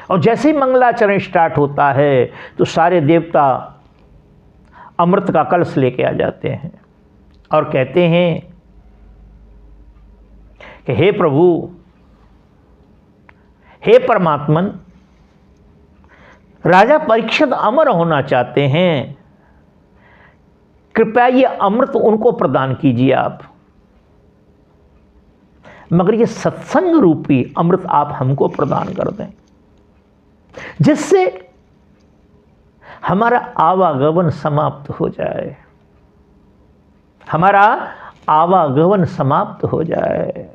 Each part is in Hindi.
और जैसे ही मंगलाचरण स्टार्ट होता है तो सारे देवता अमृत का कलश लेके आ जाते हैं और कहते हैं कि हे प्रभु, हे परमात्मन, राजा परीक्षित अमर होना चाहते हैं, कृपया ये अमृत उनको प्रदान कीजिए आप, मगर ये सत्संग रूपी अमृत आप हमको प्रदान कर दें, जिससे हमारा आवागमन समाप्त हो जाए, हमारा आवागमन समाप्त हो जाए।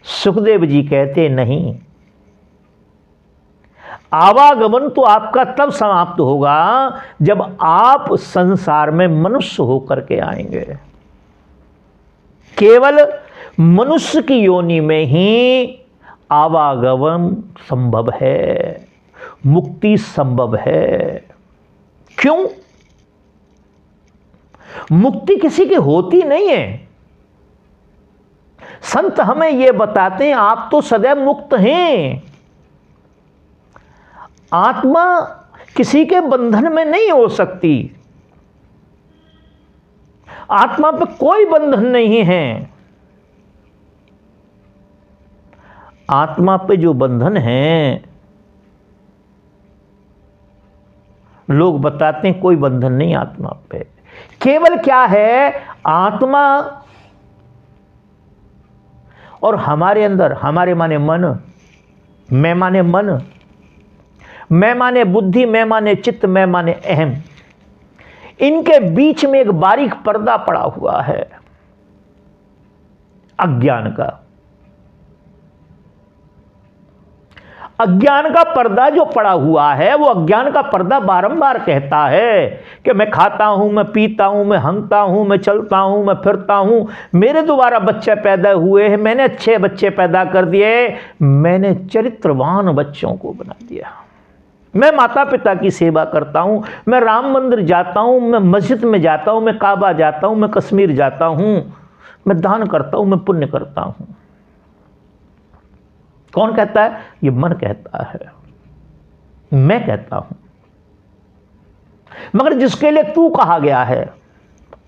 सुखदेव जी कहते नहीं, आवागमन तो आपका तब समाप्त होगा जब आप संसार में मनुष्य होकर के आएंगे। केवल मनुष्य की योनि में ही आवागमन संभव है, मुक्ति संभव है। क्यों? मुक्ति किसी की होती नहीं है। संत हमें यह बताते हैं, आप तो सदैव मुक्त हैं। आत्मा किसी के बंधन में नहीं हो सकती। आत्मा पे कोई बंधन नहीं है। आत्मा पे जो बंधन है, लोग बताते हैं कोई बंधन नहीं आत्मा पे। केवल क्या है, आत्मा और हमारे अंदर, हमारे माने मन, मैं माने मन, मैं माने बुद्धि, मैं माने चित्त, मैं माने अहम, इनके बीच में एक बारीक पर्दा पड़ा हुआ है अज्ञान का। अज्ञान का पर्दा जो पड़ा हुआ है, वो अज्ञान का पर्दा बारंबार कहता है कि मैं खाता हूं, मैं पीता हूं, मैं हंगता हूं, मैं चलता हूं, मैं फिरता हूं, मेरे दोबारा बच्चे पैदा हुए हैं, मैंने अच्छे बच्चे पैदा कर दिए, मैंने चरित्रवान बच्चों को बना दिया, मैं माता पिता की सेवा करता हूं, मैं राम मंदिर जाता हूं, मैं मस्जिद में जाता हूं, मैं काबा जाता हूं, मैं कश्मीर जाता हूं, मैं दान करता हूं, मैं पुण्य करता हूं। कौन कहता है? ये मन कहता है, मैं कहता हूं। मगर जिसके लिए तू कहा गया है,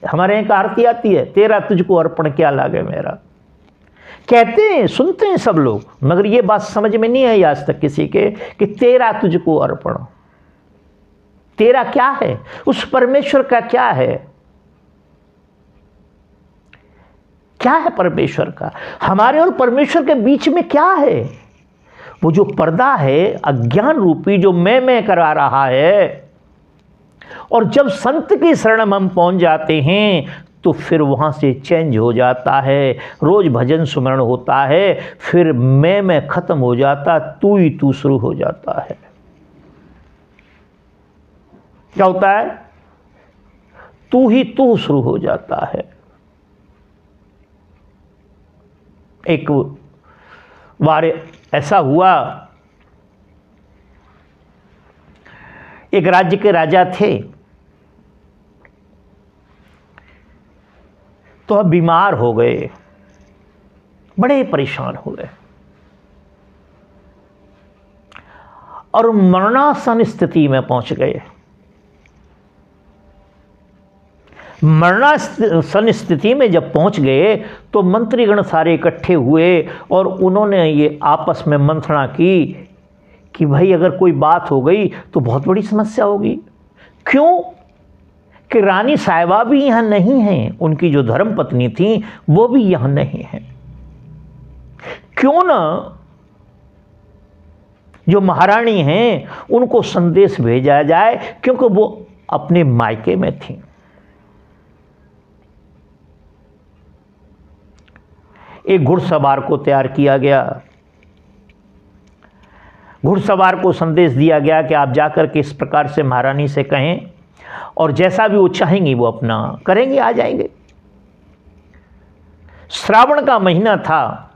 हमारे यहां आरती आती है, तेरा तुझको अर्पण क्या लागे मेरा। कहते हैं, सुनते हैं सब लोग, मगर ये बात समझ में नहीं आई आज तक किसी के कि तेरा तुझको अर्पण, तेरा क्या है, उस परमेश्वर का क्या है, क्या है परमेश्वर का, हमारे और परमेश्वर के बीच में क्या है। वो जो पर्दा है अज्ञान रूपी, जो मैं करा रहा है, और जब संत की शरण में हम पहुंच जाते हैं तो फिर वहां से चेंज हो जाता है। रोज भजन सुमरण होता है, फिर मैं खत्म हो जाता, तू ही तू शुरू हो जाता है। क्या होता है? तू ही तू शुरू हो जाता है। एक बार ऐसा हुआ, एक राज्य के राजा थे, तो अब बीमार हो गए, बड़े परेशान हो गए और मरणासन स्थिति में पहुंच गए। मरणासन स्थिति में जब पहुंच गए तो मंत्रीगण सारे इकट्ठे हुए और उन्होंने ये आपस में मंथना की कि भाई अगर कोई बात हो गई तो बहुत बड़ी समस्या होगी। क्यों? कि रानी साहिबा भी यहां नहीं हैं, उनकी जो धर्म पत्नी थी वो भी यहां नहीं है। क्यों ना जो महारानी हैं उनको संदेश भेजा जाए, क्योंकि वो अपने मायके में थी। एक घुड़सवार को तैयार किया गया, घुड़सवार को संदेश दिया गया कि आप जाकर के इस प्रकार से महारानी से कहें और जैसा भी वो चाहेंगी वो अपना करेंगे, आ जाएंगे। श्रावण का महीना था,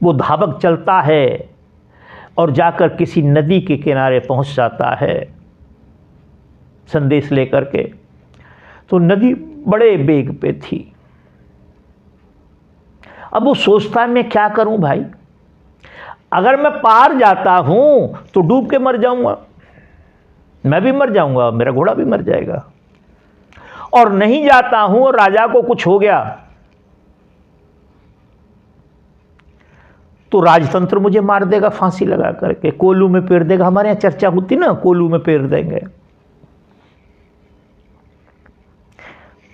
वो धावक चलता है और जाकर किसी नदी के किनारे पहुंच जाता है संदेश लेकर के। तो नदी बड़े वेग पे थी। अब वो सोचता है मैं क्या करूं भाई, अगर मैं पार जाता हूं तो डूब के मर जाऊंगा, मैं भी मर जाऊंगा, मेरा घोड़ा भी मर जाएगा। और नहीं जाता हूं और राजा को कुछ हो गया तो राजतंत्र मुझे मार देगा फांसी लगा करके, कोल्हू में पेर देगा। हमारे यहां चर्चा होती ना, कोल्हू में पेर देंगे।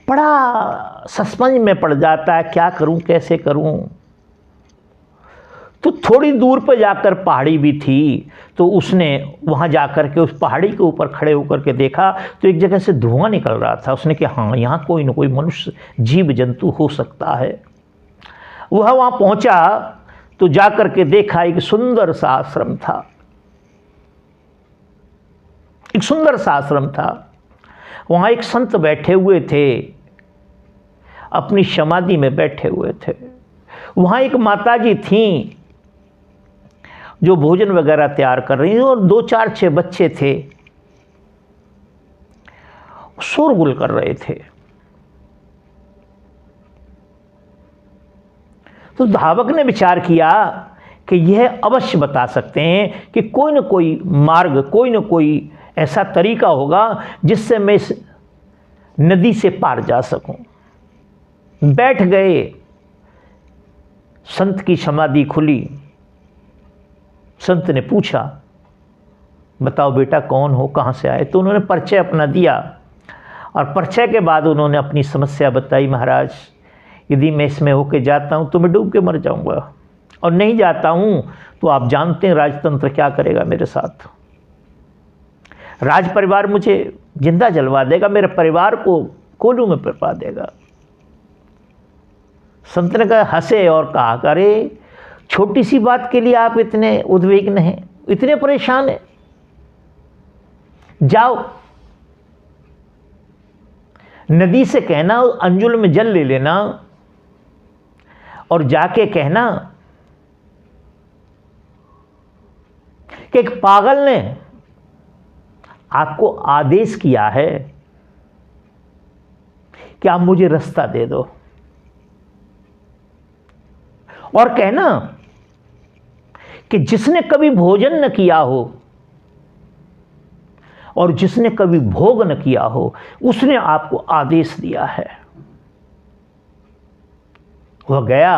बड़ा सस्पेंस में पड़ जाता है, क्या करूं कैसे करूं। तो थोड़ी दूर पर जाकर पहाड़ी भी थी, तो उसने वहां जाकर के उस पहाड़ी के ऊपर खड़े होकर के देखा तो एक जगह से धुआं निकल रहा था। उसने कहा हाँ, यहाँ कोई ना कोई मनुष्य जीव जंतु हो सकता है। वह वहां पहुंचा तो जाकर के देखा एक सुंदर सा आश्रम था, एक सुंदर सा आश्रम था। वहां एक संत बैठे हुए थे, अपनी समाधि में बैठे हुए थे। वहां एक माताजी थीं जो भोजन वगैरह तैयार कर रही थी, और 2 4 6 बच्चे थे, शोरगुल कर रहे थे। तो धावक ने विचार किया कि यह अवश्य बता सकते हैं कि कोई न कोई मार्ग, कोई न कोई ऐसा तरीका होगा जिससे मैं इस नदी से पार जा सकूं। बैठ गए, संत की समाधि खुली। संत ने पूछा, बताओ बेटा कौन हो, कहाँ से आए। तो उन्होंने परिचय अपना दिया, और परिचय के बाद उन्होंने अपनी समस्या बताई। महाराज, यदि मैं इसमें होके जाता हूँ तो मैं डूब के मर जाऊँगा, और नहीं जाता हूँ तो आप जानते हैं राजतंत्र क्या करेगा मेरे साथ। राज परिवार मुझे जिंदा जलवा देगा, मेरे परिवार को कोल्हू में पिलवा देगा। संत ने कहा, हंसे और कहा, अरे छोटी सी बात के लिए आप इतने उद्विग्न हैं, इतने परेशान हैं। जाओ, नदी से कहना अंजुल में जल ले लेना, और जाके कहना कि एक पागल ने आपको आदेश किया है कि आप मुझे रास्ता दे दो। और कहना कि जिसने कभी भोजन न किया हो और जिसने कभी भोग न किया हो, उसने आपको आदेश दिया है। वह गया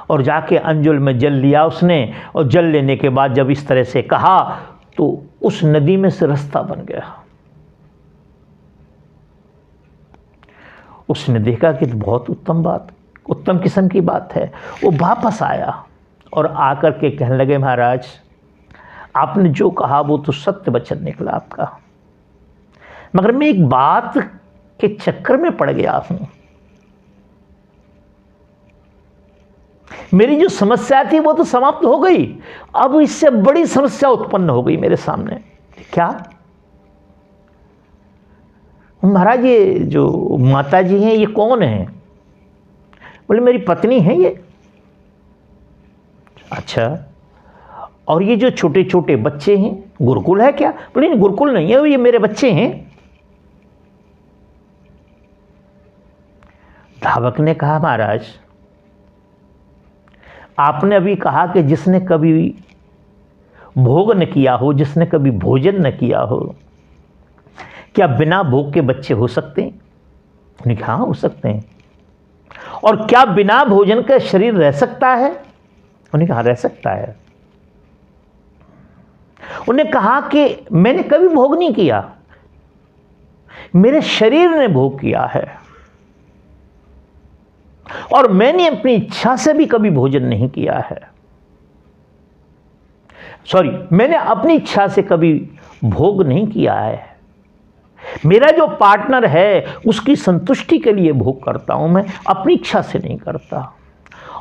और जाके अंजुल में जल लिया उसने, और जल लेने के बाद जब इस तरह से कहा तो उस नदी में से रास्ता बन गया। उसने देखा कि तो बहुत उत्तम बात, उत्तम किस्म की बात है। वो वापस आया और आकर के कहने लगे, महाराज आपने जो कहा वो तो सत्य वचन निकला आपका, मगर मैं एक बात के चक्कर में पड़ गया हूं। मेरी जो समस्या थी वो तो समाप्त हो गई, अब इससे बड़ी समस्या उत्पन्न हो गई मेरे सामने। क्या? महाराज ये जो माता जी हैं ये कौन है? बोले मेरी पत्नी है ये। अच्छा, और ये जो छोटे छोटे बच्चे हैं गुरुकुल है क्या? बोले नहीं गुरुकुल नहीं है, ये मेरे बच्चे हैं। धावक ने कहा, महाराज आपने अभी कहा कि जिसने कभी भोग न किया हो, जिसने कभी भोजन न किया हो, क्या बिना भोग के बच्चे हो सकते हैं? उन्होंने कहा हाँ हो सकते हैं। और क्या बिना भोजन का शरीर रह सकता है? उन्होंने कहा रह सकता है। उन्होंने कहा कि मैंने कभी भोग नहीं किया, मेरे शरीर ने भोग किया है, और मैंने अपनी इच्छा से भी कभी भोजन नहीं किया है। सॉरी, मैंने अपनी इच्छा से कभी भोग नहीं किया है। मेरा जो पार्टनर है उसकी संतुष्टि के लिए भोग करता हूं, मैं अपनी इच्छा से नहीं करता।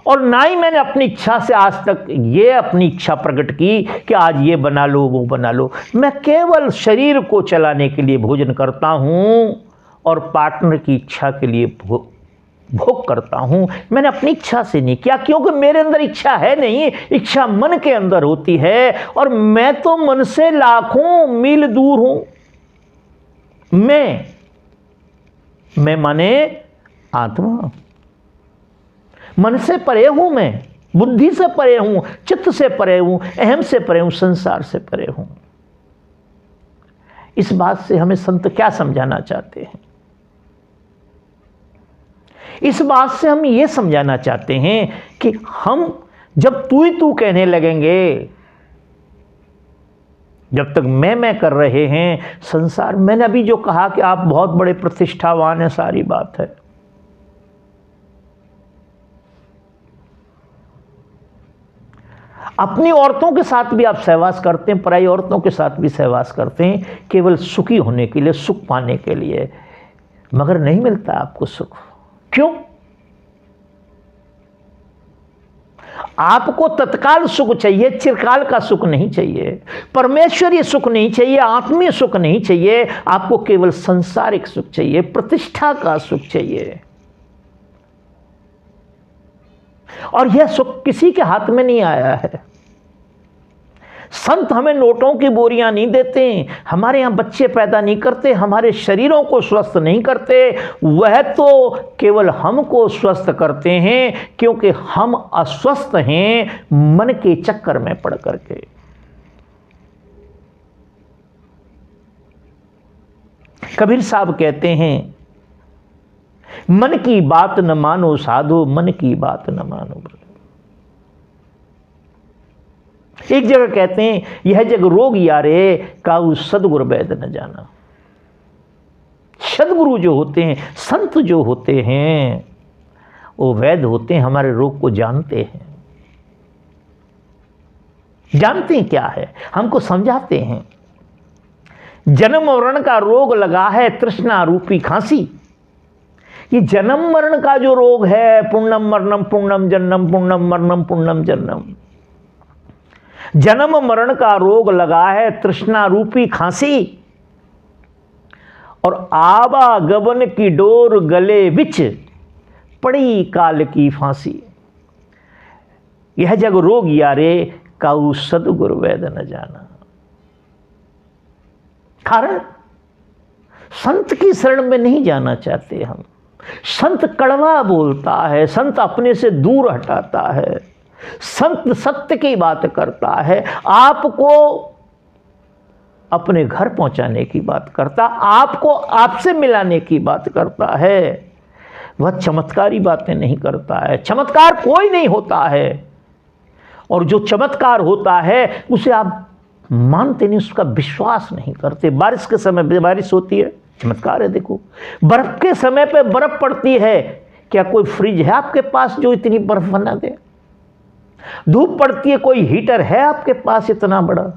और ना ही मैंने अपनी इच्छा से आज तक ये अपनी इच्छा प्रकट की कि आज ये बना लो वो बना लो। मैं केवल शरीर को चलाने के लिए भोजन करता हूं और पार्टनर की इच्छा के लिए भोग करता हूं। मैंने अपनी इच्छा से नहीं किया, क्योंकि मेरे अंदर इच्छा है नहीं, इच्छा मन के अंदर होती है, और मैं तो मन से लाखों मील दूर हूं। मैं माने आत्मा, मन से परे हूं मैं बुद्धि से परे हूं, चित्त से परे हूं, अहम से परे हूं, संसार से परे हूं। इस बात से हमें संत क्या समझाना चाहते हैं? इस बात से हम ये समझाना चाहते हैं कि हम जब तू ही तू कहने लगेंगे, जब तक मैं कर रहे हैं संसार, मैंने अभी जो कहा कि आप बहुत बड़े प्रतिष्ठावान हैं, सारी बात है। अपनी औरतों के साथ भी आप सहवास करते हैं, पराई औरतों के साथ भी सहवास करते हैं, केवल सुखी होने के लिए, सुख पाने के लिए, मगर नहीं मिलता आपको सुख। क्यों? आपको तत्काल सुख चाहिए, चिरकाल का सुख नहीं चाहिए, परमेश्वरीय सुख नहीं चाहिए, आत्मीय सुख नहीं चाहिए, आपको केवल सांसारिक सुख चाहिए, प्रतिष्ठा का सुख चाहिए। और यह सुख किसी के हाथ में नहीं आया है। संत हमें नोटों की बोरियां नहीं देते, हमारे यहां बच्चे पैदा नहीं करते, हमारे शरीरों को स्वस्थ नहीं करते, वह तो केवल हमको स्वस्थ करते हैं, क्योंकि हम अस्वस्थ हैं मन के चक्कर में पड़ करके। कबीर साहब कहते हैं, मन की बात न मानो साधो, मन की बात न मानो। एक जगह कहते हैं, यह जग रोग यारे काऊ सदगुरु वैद न जाना। सदगुरु जो होते हैं, संत जो होते हैं, वो वैद होते हैं, हमारे रोग को जानते हैं। जानते हैं क्या है, हमको समझाते हैं। जन्म मरण का रोग लगा है तृष्णा रूपी खांसी। ये जन्म मरण का जो रोग है, पुण्यम मरणम पुण्यम जन्नम, पुण्यम मरणम पुण्यम जन्नम, जन्म मरण का रोग लगा है तृष्णा रूपी खांसी, और आवागमन की डोर गले बिच पड़ी काल की फांसी। यह जग रोग यारे काऊ सदगुरु वैद न जाना। कारण संत की शरण में नहीं जाना चाहते हम। संत कड़वा बोलता है, संत अपने से दूर हटाता है, संत सत्य की बात करता है, आपको अपने घर पहुंचाने की बात करता, आपको आपसे मिलाने की बात करता है। वह चमत्कारी बातें नहीं करता है। चमत्कार कोई नहीं होता है, और जो चमत्कार होता है उसे आप मानते नहीं, उसका विश्वास नहीं करते। बारिश के समय बारिश होती है, चमत्कार है। देखो, बर्फ के समय पे बर्फ पड़ती है, क्या कोई फ्रिज है आपके पास जो इतनी बर्फ बना दे? धूप पड़ती है, कोई हीटर है आपके पास इतना बड़ा?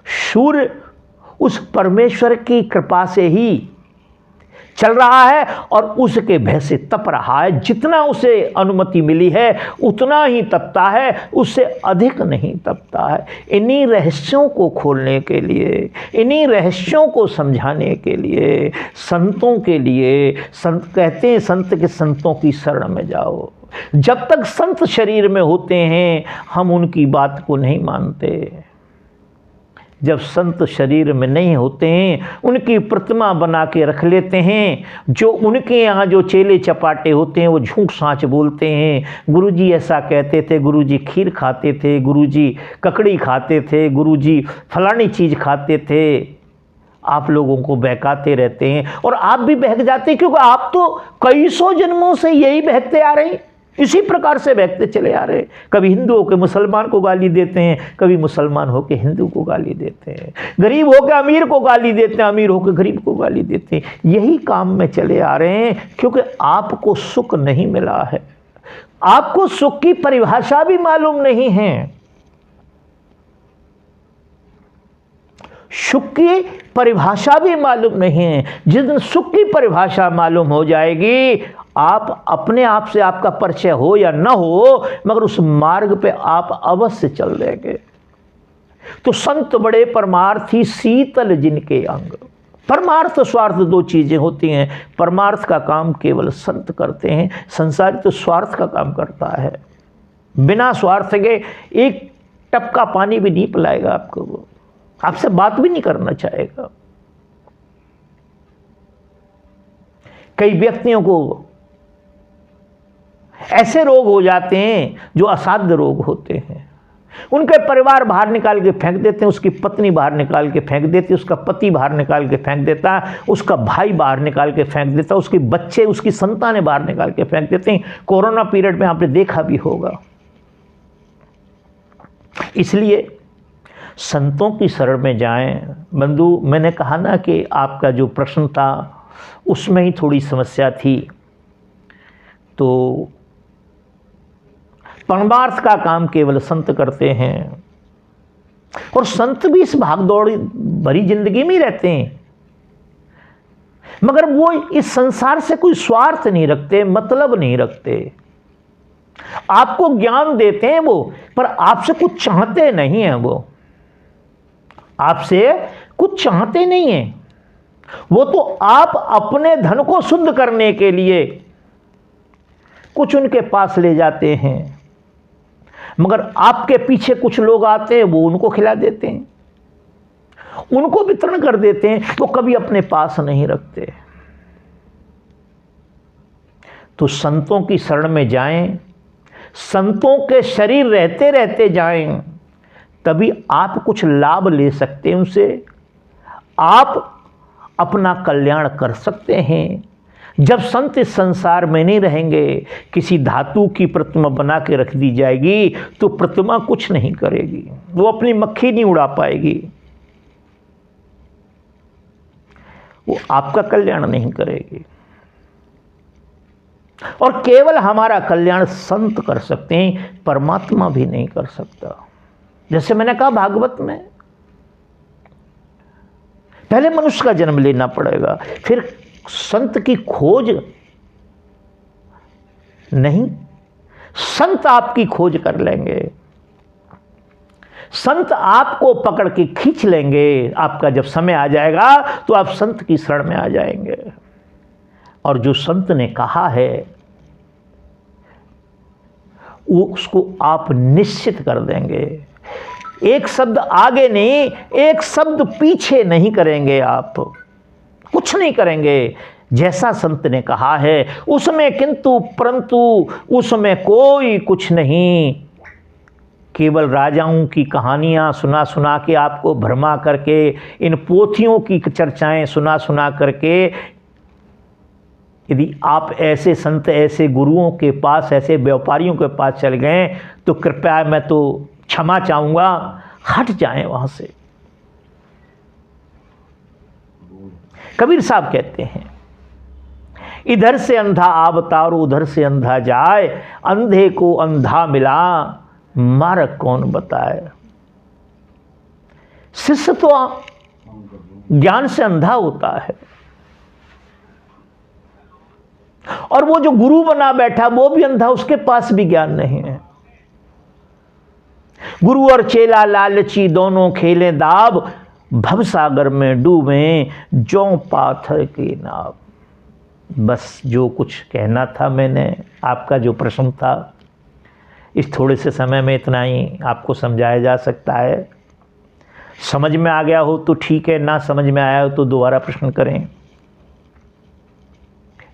सूर्य उस परमेश्वर की कृपा से ही चल रहा है, और उसके भय से तप रहा है। जितना उसे अनुमति मिली है उतना ही तपता है, उससे अधिक नहीं तपता है। इन्हीं रहस्यों को खोलने के लिए, इन्हीं रहस्यों को समझाने के लिए, संतों के लिए संत कहते हैं, संत के संतों की शरण में जाओ। जब तक संत शरीर में होते हैं हम उनकी बात को नहीं मानते। जब संत शरीर में नहीं होते हैं, उनकी प्रतिमा बना के रख लेते हैं। जो उनके यहाँ जो चेले चपाटे होते हैं वो झूठ साँच बोलते हैं। गुरुजी ऐसा कहते थे, गुरुजी खीर खाते थे, गुरुजी ककड़ी खाते थे, गुरुजी फलानी चीज़ खाते थे। आप लोगों को बहकाते रहते हैं, और आप भी बहक जाते हैं, क्योंकि आप तो कई सौ जन्मों से यही बहकते आ रहे हैं, इसी प्रकार से बहकते चले आ रहे। कभी हिंदू होकर मुसलमान को गाली देते हैं, कभी मुसलमान होकर हिंदू को गाली देते हैं, गरीब होकर अमीर को गाली देते हैं, अमीर होकर गरीब को गाली देते हैं। यही काम में चले आ रहे हैं, क्योंकि आपको सुख नहीं मिला है। आपको सुख की परिभाषा भी मालूम नहीं है। सुख की परिभाषा भी मालूम नहीं है। जिस दिन सुख की परिभाषा मालूम हो जाएगी, आप अपने आप से, आपका परिचय हो या न हो, मगर उस मार्ग पे आप अवश्य चल देंगे। तो संत बड़े परमार्थी शीतल जिनके अंग। परमार्थ स्वार्थ दो चीजें होती हैं। परमार्थ का काम केवल संत करते हैं, संसारी तो स्वार्थ का काम करता है। बिना स्वार्थ के एक टप का पानी भी नहीं पिलाएगा आपको, वो आपसे बात भी नहीं करना चाहेगा। कई व्यक्तियों को ऐसे रोग हो जाते हैं जो असाध्य रोग होते हैं। उनके परिवार बाहर निकाल के फेंक देते हैं, उसकी पत्नी बाहर निकाल के फेंक देती है, उसका पति बाहर निकाल के फेंक देता है, उसका भाई बाहर निकाल के फेंक देता है, उसके बच्चे, उसकी संतानें बाहर निकाल के फेंक देते हैं। कोरोना पीरियड में आपने देखा भी होगा। इसलिए संतों की शरण में जाएं। बंधु, मैंने कहा ना कि आपका जो प्रश्न था उसमें ही थोड़ी समस्या थी, तो परमार्थ का काम केवल संत करते हैं, और संत भी इस भागदौड़ भरी जिंदगी में ही रहते हैं, मगर वो इस संसार से कोई स्वार्थ नहीं रखते, मतलब नहीं रखते। आपको ज्ञान देते हैं वो, पर आपसे कुछ चाहते नहीं हैं। वो आपसे कुछ चाहते नहीं हैं। वो तो आप अपने धन को शुद्ध करने के लिए कुछ उनके पास ले जाते हैं, मगर आपके पीछे कुछ लोग आते हैं, वो उनको खिला देते हैं, उनको वितरण कर देते हैं, वो कभी अपने पास नहीं रखते। तो संतों की शरण में जाएं, संतों के शरीर रहते रहते जाएं, तभी आप कुछ लाभ ले सकते हैं उनसे, आप अपना कल्याण कर सकते हैं। जब संत इस संसार में नहीं रहेंगे, किसी धातु की प्रतिमा बना के रख दी जाएगी तो प्रतिमा कुछ नहीं करेगी, वो अपनी मक्खी नहीं उड़ा पाएगी, वो आपका कल्याण नहीं करेगी। और केवल हमारा कल्याण संत कर सकते हैं, परमात्मा भी नहीं कर सकता। जैसे मैंने कहा भागवत में, पहले मनुष्य का जन्म लेना पड़ेगा, फिर संत की खोज नहीं, संत आपकी खोज कर लेंगे, संत आपको पकड़ के खींच लेंगे। आपका जब समय आ जाएगा तो आप संत की शरण में आ जाएंगे, और जो संत ने कहा है वो उसको आप निश्चित कर देंगे। एक शब्द आगे नहीं, एक शब्द पीछे नहीं करेंगे, आप कुछ नहीं करेंगे। जैसा संत ने कहा है उसमें किंतु परंतु उसमें कोई कुछ नहीं। केवल राजाओं की कहानियां सुना सुना के, आपको भरमा करके, इन पोथियों की चर्चाएं सुना सुना करके, यदि आप ऐसे संत, ऐसे गुरुओं के पास, ऐसे व्यापारियों के पास चल गए तो कृपया मैं तो क्षमा चाहूँगा, हट जाएं वहाँ से। कबीर साहब कहते हैं, इधर से अंधा अवतार उधर से अंधा जाए, अंधे को अंधा मिला मार्ग कौन बताए। शिष्य तो ज्ञान से अंधा होता है, और वो जो गुरु बना बैठा वो भी अंधा, उसके पास भी ज्ञान नहीं है। गुरु और चेला लालची दोनों खेलें दाब, भवसागर में डूबे जो पाथर की नाव। बस जो कुछ कहना था मैंने, आपका जो प्रश्न था, इस थोड़े से समय में इतना ही आपको समझाया जा सकता है। समझ में आ गया हो तो ठीक है, ना समझ में आया हो तो दोबारा प्रश्न करें।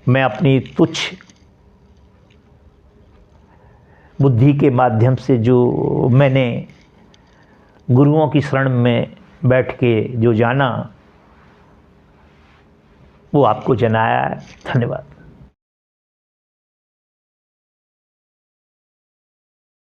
मैं अपनी तुच्छ बुद्धि के माध्यम से जो मैंने गुरुओं की शरण में बैठ के जो जाना, वो आपको जनाया है। धन्यवाद।